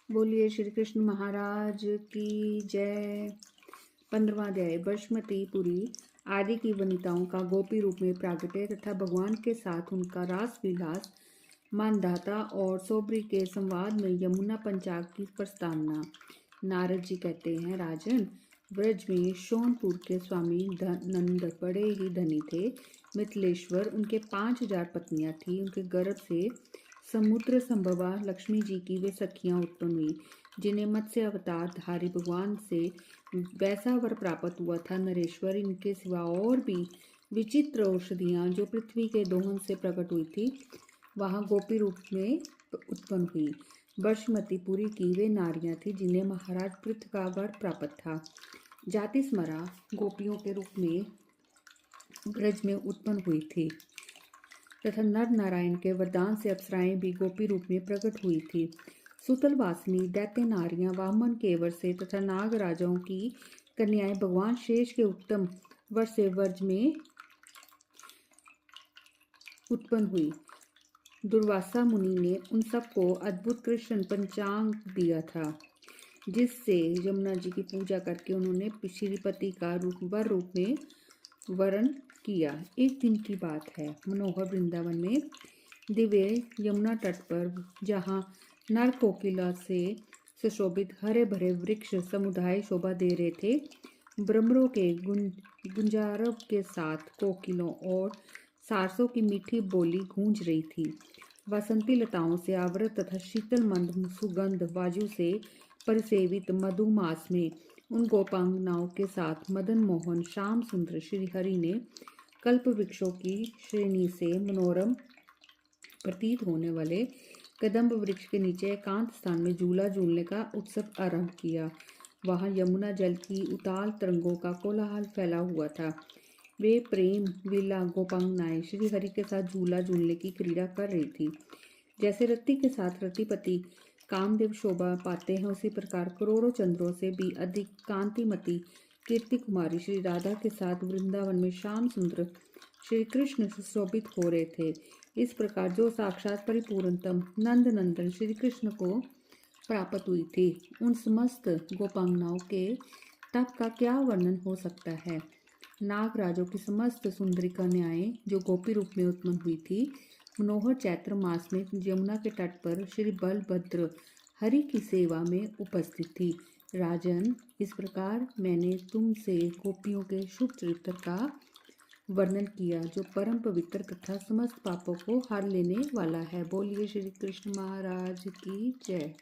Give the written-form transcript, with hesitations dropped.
बोलिए श्री कृष्ण महाराज की जय। 15वां अध्याय। बशमतीपुरी आदि की वनिताओं का गोपी रूप में प्रागट्य तथा भगवान के साथ उनका रास विलास, मानधाता और सोबरी के संवाद में यमुना पंचाग की प्रस्तावना। नारद जी कहते हैं, राजन, ब्रज में सोनपुर के स्वामी नंद बड़े ही धनी थे। मिथिलेश्वर उनके 5000 पत्नियां थी। उनके गर्भ से समुद्र संभवा लक्ष्मी जी की वे सखियां उत्पन्न हुई, जिन्हें मत्स्य अवतार धारी भगवान से वैसा वर प्राप्त हुआ था। नरेश्वर इनके सिवा और भी विचित्र औषधियां जो पृथ्वी के दोहन से प्रकट हुई थी, वहां गोपी रूप में उत्पन्न हुई। बशमतीपुरी की वे नारियां थी जिन्हें महाराज पृथ्वी का वर प्राप्त था। जाति स्मरा गोपियों के रूप में ब्रज में उत्पन्न हुई थी तथा नर नारायण के वरदान से अप्सराएं भी गोपी रूप में प्रकट हुई थी। सुतल वासिनी दैत्य नारियां वामन के वर से तथा नाग राजाओं की कन्याएं भगवान शेष के उत्तम वर से व्रज में उत्पन्न हुई। दुर्वासा मुनि ने उन सबको अद्भुत कृष्ण पंचांग दिया था, जिससे यमुना जी की पूजा करके उन्होंने श्रीपति का वर रूप में वर्ण किया। एक दिन की बात है। मनोहर वृंदावन में दिव्य यमुना तट पर, जहाँ नर कोकिला से सुशोभित हरे भरे वृक्ष समुदाय शोभा दे रहे थे, भ्रमरों के गुंजारव के साथ कोकिलों और सारसों की मीठी बोली गूंज रही थी। वसंती लताओं से आवृत तथा शीतल मंद सुगंध वायु से परिसेवित मधुमास में उन गोपांगनाओं के साथ मदन मोहन श्याम सुंदर श्री हरि ने कल्प वृक्षों की श्रेणी से मनोरम प्रतीत होने वाले कदम्ब वृक्ष के नीचे एकांत स्थान में झूला झूलने का उत्सव आरंभ किया। वहां यमुना जल की उताल तरंगों का कोलाहल फैला हुआ था। वे प्रेम विला गोपांगनाएं श्री हरि के साथ झूला झूलने की क्रीड़ा कर रही थी। जैसे रति के साथ रतिपति कामदेव शोभा पाते हैं, उसी प्रकार करोड़ों चंद्रों से भी अधिक कांतिमती कीर्ति कुमारी श्री राधा के साथ वृंदावन में श्याम सुंदर श्री कृष्ण सुशोभित हो रहे थे। इस प्रकार जो साक्षात परिपूर्णतम नंद नंदन श्री कृष्ण को प्राप्त हुई थी, उन समस्त गोपांगनाओं के तप का क्या वर्णन हो सकता है। नागराजों की समस्त सुंदरी कन्याएं जो गोपी रूप में उत्पन्न हुई थी, मनोहर चैत्र मास में यमुना के तट पर श्री बलभद्र हरि की सेवा में उपस्थित थी। राजन, इस प्रकार मैंने तुमसे गोपियों के शुभ चरित्र का वर्णन किया, जो परम पवित्र तथा समस्त पापों को हर लेने वाला है। बोलिए श्री कृष्ण महाराज की जय।